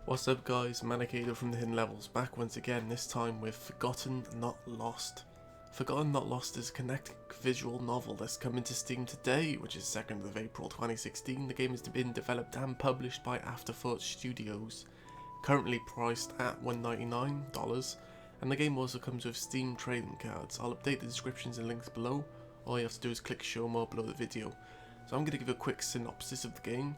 What's up guys, Manic Ado from the Hidden Levels, back once again, this time with Forgotten Not Lost. Forgotten Not Lost is a kinetic visual novel that's coming to Steam today, which is 2nd of April 2016. The game has been developed and published by Afterthought Studios, currently priced at $199, and the game also comes with Steam trading cards. I'll update the descriptions and links below. All you have to do is click show more below the video. So I'm going to give a quick synopsis of the game.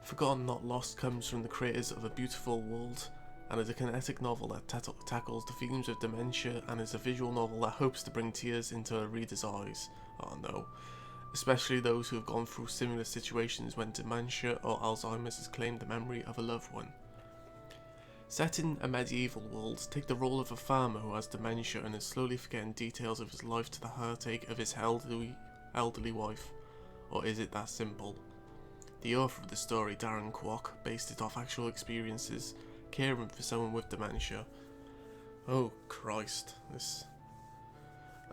Forgotten Not Lost comes from the creators of A Beautiful World and is a kinetic novel that tackles the themes of dementia, and is a visual novel that hopes to bring tears into a reader's eyes. Oh no. Especially those who have gone through similar situations when dementia or Alzheimer's has claimed the memory of a loved one. Set in a medieval world, take the role of a farmer who has dementia and is slowly forgetting details of his life to the heartache of his elderly wife. Or is it that simple? The author of the story, Darren Kwok, based it off actual experiences, caring for someone with dementia. Oh Christ, this...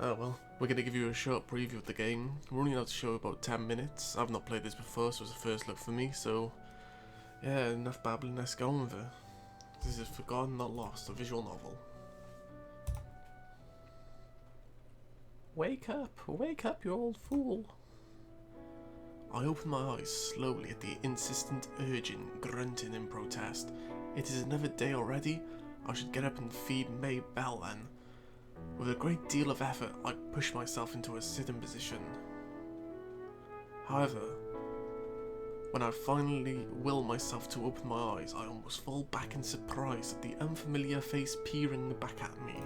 Oh well, we're going to give you a short preview of the game. We're only allowed to show about 10 minutes. I've not played this before, so it's a first look for me, so... Yeah, enough babbling, let's go on with it. This is Forgotten Not Lost, a visual novel. Wake up, you old fool. I open my eyes slowly at the insistent urging, grunting in protest. It is another day already. I should get up and feed May Bell then. With a great deal of effort, I push myself into a sitting position. However, when I finally will myself to open my eyes, I almost fall back in surprise at the unfamiliar face peering back at me.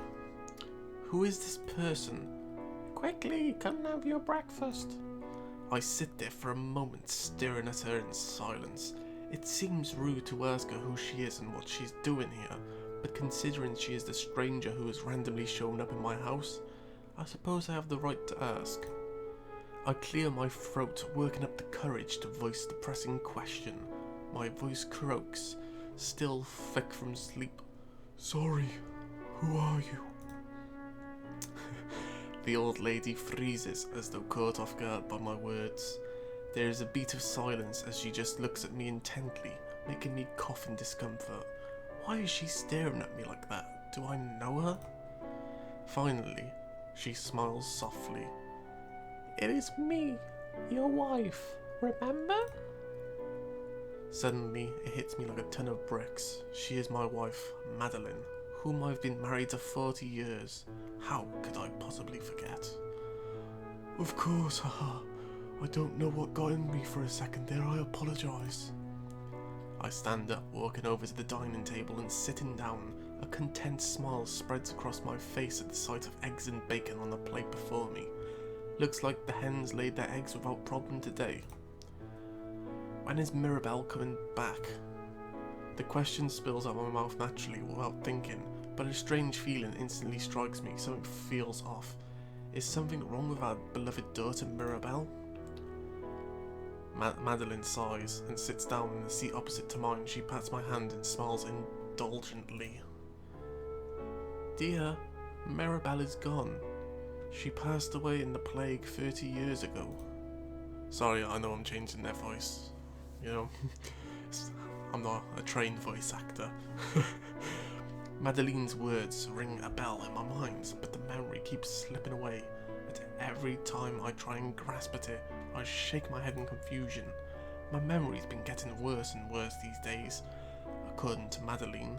Who is this person? Quickly, come and have your breakfast. I sit there for a moment staring at her in silence. It seems rude to ask her who she is and what she's doing here, but considering she is the stranger who has randomly shown up in my house, I suppose I have the right to ask. I clear my throat, working up the courage to voice the pressing question. My voice croaks, still thick from sleep. Sorry, who are you? The old lady freezes as though caught off guard by my words. There is a beat of silence as she just looks at me intently, making me cough in discomfort. Why is she staring at me like that? Do I know her? Finally, she smiles softly. It is me, your wife, remember? Suddenly, it hits me like a ton of bricks. She is my wife, Madeline, whom I've been married to 40 years. How could I possibly forget? Of course, haha. I don't know what got in me for a second there, I apologise. I stand up, walking over to the dining table and sitting down. A content smile spreads across my face at the sight of eggs and bacon on the plate before me. Looks like the hens laid their eggs without problem today. When is Mirabelle coming back? The question spills out my mouth naturally without thinking, but a strange feeling instantly strikes me. Something feels off. Is something wrong with our beloved daughter Mirabelle? Madeline sighs and sits down in the seat opposite to mine. She pats my hand and smiles indulgently. Dear, Mirabelle is gone. She passed away in the plague 30 years ago. Sorry, I know I'm changing their voice. You know, I'm not a trained voice actor. Madeline's words ring a bell in my mind, but the memory keeps slipping away. But every time I try and grasp at it, I shake my head in confusion. My memory's been getting worse and worse these days, according to Madeline.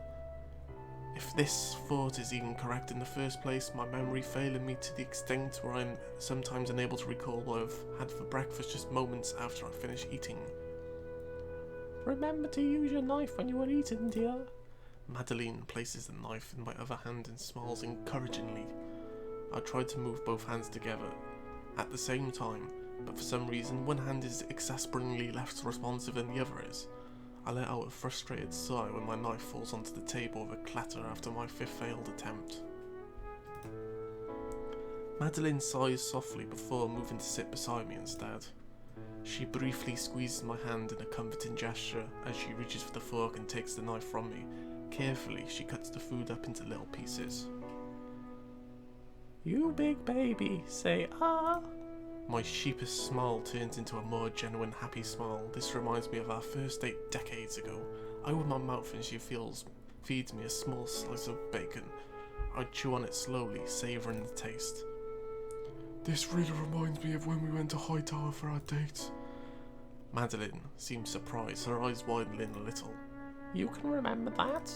If this thought is even correct in the first place, my memory failing me to the extent where I'm sometimes unable to recall what I've had for breakfast just moments after I finish eating. Remember to use your knife when you are eating, dear. Madeline places the knife in my other hand and smiles encouragingly. I try to move both hands together at the same time, but for some reason one hand is exasperatingly less responsive than the other is. I let out a frustrated sigh when my knife falls onto the table with a clatter after my fifth failed attempt. Madeline sighs softly before moving to sit beside me instead. She briefly squeezes my hand in a comforting gesture as she reaches for the fork and takes the knife from me. Carefully, she cuts the food up into little pieces. You big baby, say ah. My sheepish smile turns into a more genuine happy smile. This reminds me of our first date decades ago. I open my mouth and she feeds me a small slice of bacon. I chew on it slowly, savouring the taste. This really reminds me of when we went to Hightower for our date. Madeline seems surprised, her eyes widening a little. You can remember that?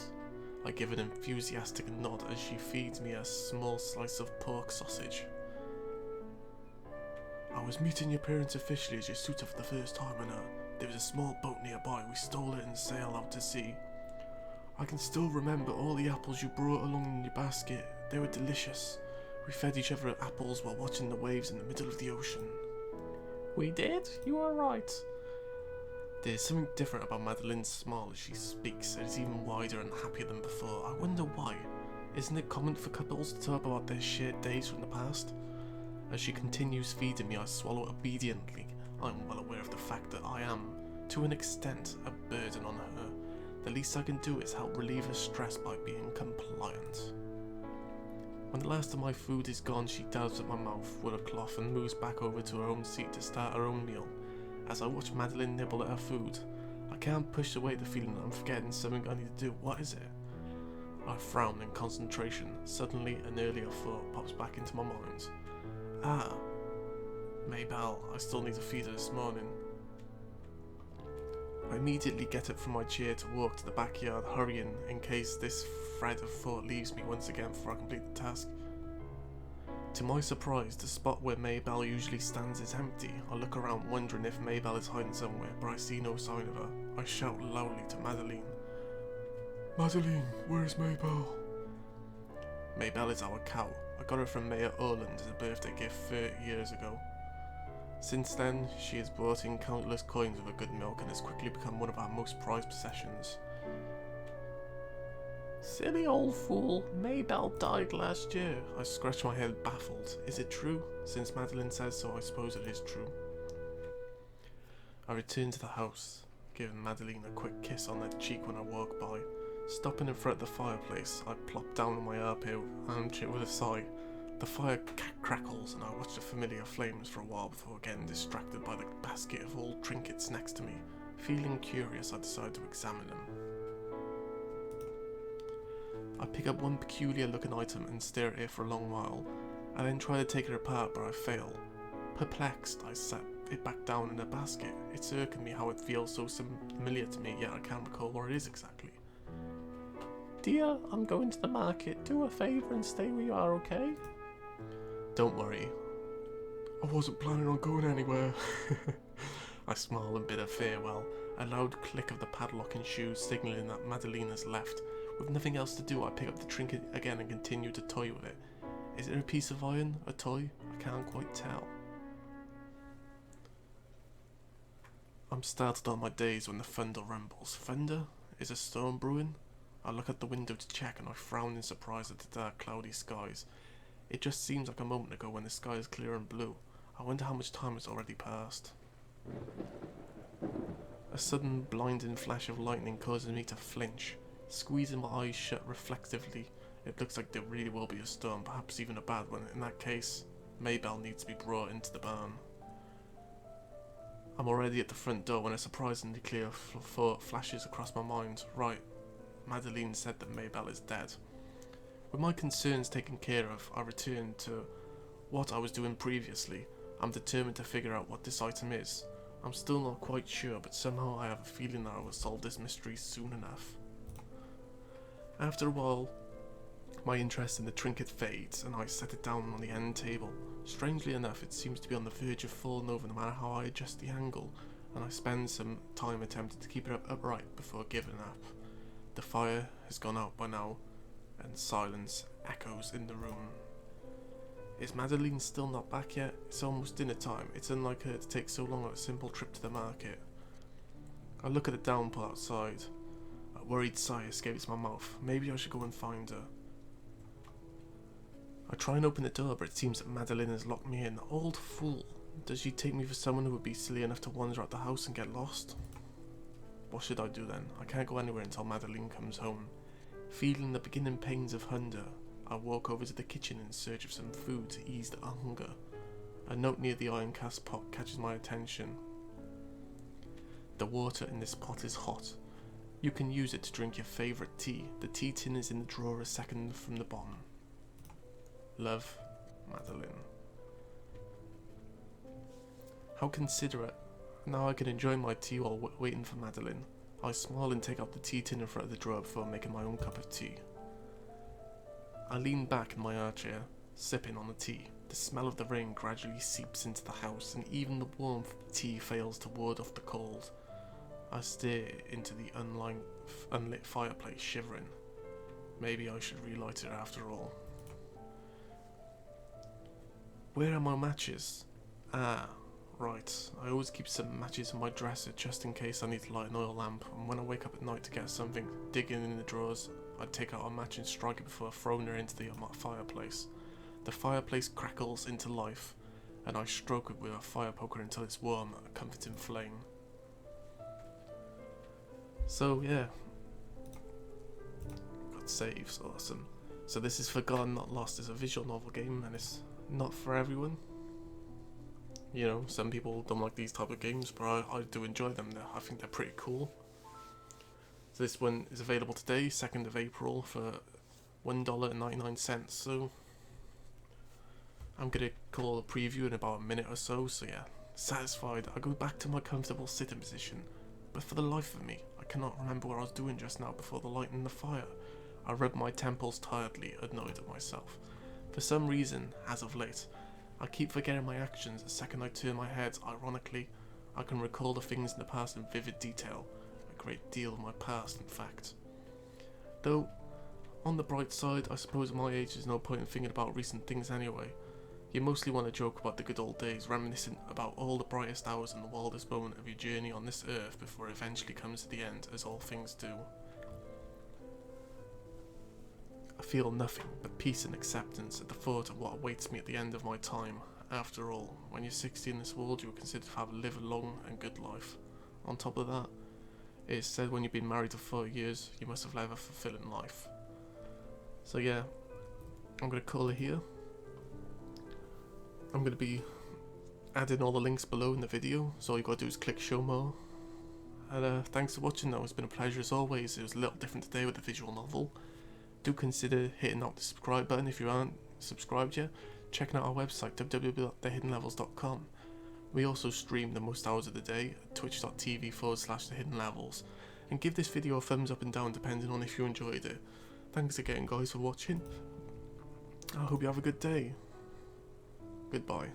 I give an enthusiastic nod as she feeds me a small slice of pork sausage. I was meeting your parents officially as your suitor for the first time, and there was a small boat nearby. We stole it and sailed out to sea. I can still remember all the apples you brought along in your basket. They were delicious. We fed each other apples while watching the waves in the middle of the ocean. We did? You are right. There's something different about Madeline's smile as she speaks. It is even wider and happier than before. I wonder why. Isn't it common for couples to talk about their shared days from the past? As she continues feeding me, I swallow obediently. I'm well aware of the fact that I am, to an extent, a burden on her. The least I can do is help relieve her stress by being compliant. When the last of my food is gone, she dabs at my mouth with a cloth and moves back over to her own seat to start her own meal. As I watch Madeline nibble at her food, I can't push away the feeling that I'm forgetting something I need to do. What is it? I frown in concentration. Suddenly, an earlier thought pops back into my mind. Ah, Maybelle, I still need to feed her this morning. I immediately get up from my chair to walk to the backyard, hurrying in case this thread of thought leaves me once again before I complete the task. To my surprise, the spot where Maybelle usually stands is empty. I look around wondering if Maybelle is hiding somewhere, but I see no sign of her. I shout loudly to Madeline. Madeline, where is Maybelle? Maybelle is our cow. I got her from Mayor Orland as a birthday gift 30 years ago. Since then, she has brought in countless coins of her good milk and has quickly become one of our most prized possessions. Silly old fool, Maybelle died last year. I scratch my head baffled. Is it true? Since Madeline says so, I suppose it is true. I return to the house, giving Madeline a quick kiss on the cheek when I walk by. Stopping in front of the fireplace, I plop down on my armchair with a sigh. The fire crackles and I watch the familiar flames for a while before getting distracted by the basket of old trinkets next to me. Feeling curious, I decide to examine them. I pick up one peculiar looking item and stare at it for a long while. I then try to take it apart, but I fail. Perplexed, I set it back down in a basket. It's irking me how it feels so familiar to me, yet I can't recall where it is exactly. Dear, I'm going to the market. Do a favour and stay where you are, okay? Don't worry. I wasn't planning on going anywhere. I smile in bitter farewell. A loud click of the padlock and shoes signalling that Madeline has left. With nothing else to do, I pick up the trinket again and continue to toy with it. Is it a piece of iron? A toy? I can't quite tell. I'm started on my days when the thunder rumbles. Thunder? Is a storm brewing? I look out the window to check and I frown in surprise at the dark cloudy skies. It just seems like a moment ago when the sky is clear and blue. I wonder how much time has already passed. A sudden blinding flash of lightning causes me to flinch. Squeezing my eyes shut reflectively, it looks like there really will be a storm, perhaps even a bad one. In that case, Maybelle needs to be brought into the barn. I'm already at the front door when a surprisingly clear thought flashes across my mind. Right, Madeline said that Maybelle is dead. With my concerns taken care of, I return to what I was doing previously. I'm determined to figure out what this item is. I'm still not quite sure, but somehow I have a feeling that I will solve this mystery soon enough. After a while, my interest in the trinket fades, and I set it down on the end table. Strangely enough, it seems to be on the verge of falling over no matter how I adjust the angle, and I spend some time attempting to keep it upright before giving up. The fire has gone out by now, and silence echoes in the room. Is Madeline still not back yet? It's almost dinner time. It's unlike her to take so long on a simple trip to the market. I look at the downpour outside. A worried sigh escapes my mouth. Maybe I should go and find her. I try and open the door, but it seems that Madeline has locked me in. Old fool. Does she take me for someone who would be silly enough to wander out the house and get lost? What should I do then? I can't go anywhere until Madeline comes home. Feeling the beginning pains of hunger, I walk over to the kitchen in search of some food to ease the hunger. A note near the iron cast pot catches my attention. The water in this pot is hot. You can use it to drink your favourite tea. The tea tin is in the drawer a second from the bottom. Love, Madeline. How considerate. Now I can enjoy my tea while waiting for Madeline. I smile and take out the tea tin in front of the drawer before making my own cup of tea. I lean back in my armchair, sipping on the tea. The smell of the rain gradually seeps into the house, and even the warmth of the tea fails to ward off the cold. I stare into the unlit fireplace, shivering. Maybe I should relight it after all. Where are my matches? Ah, right. I always keep some matches in my dresser just in case I need to light an oil lamp, and when I wake up at night to get something, digging in the drawers, I take out a match and strike it before throwing it into the fireplace. The fireplace crackles into life, and I stroke it with a fire poker until it's warm, a comforting flame. So yeah, got saves, awesome. So this is Forgotten Not Lost. It's a visual novel game, and it's not for everyone. You know, some people don't like these type of games, but I do enjoy them. I think they're pretty cool. So this one is available today, 2nd of April, for $1.99. So I'm gonna call a preview in about a minute or so. So yeah, satisfied. I go back to my comfortable sitting position, but for the life of me, I cannot remember what I was doing just now before the light and the fire. I rub my temples tiredly, annoyed at myself. For some reason, as of late, I keep forgetting my actions the second I turn my head. Ironically, I can recall the things in the past in vivid detail. A great deal of my past, in fact. Though, on the bright side, I suppose at my age there's no point in thinking about recent things anyway. You mostly want to joke about the good old days, reminiscing about all the brightest hours and the wildest moment of your journey on this earth before it eventually comes to the end, as all things do. I feel nothing but peace and acceptance at the thought of what awaits me at the end of my time. After all, when you're 60 in this world, you are considered to have lived a long and good life. On top of that, it is said when you've been married for 4 years, you must have lived a fulfilling life. So yeah, I'm going to call it here. I'm going to be adding all the links below in the video, so all you got to do is click show more. And thanks for watching though, it's been a pleasure as always. It was a little different today with the visual novel. Do consider hitting out the subscribe button if you aren't subscribed yet. Checking out our website www.thehiddenlevels.com. We also stream the most hours of the day at twitch.tv/thehiddenlevels. And give this video a thumbs up and down depending on if you enjoyed it. Thanks again guys for watching. I hope you have a good day. Goodbye.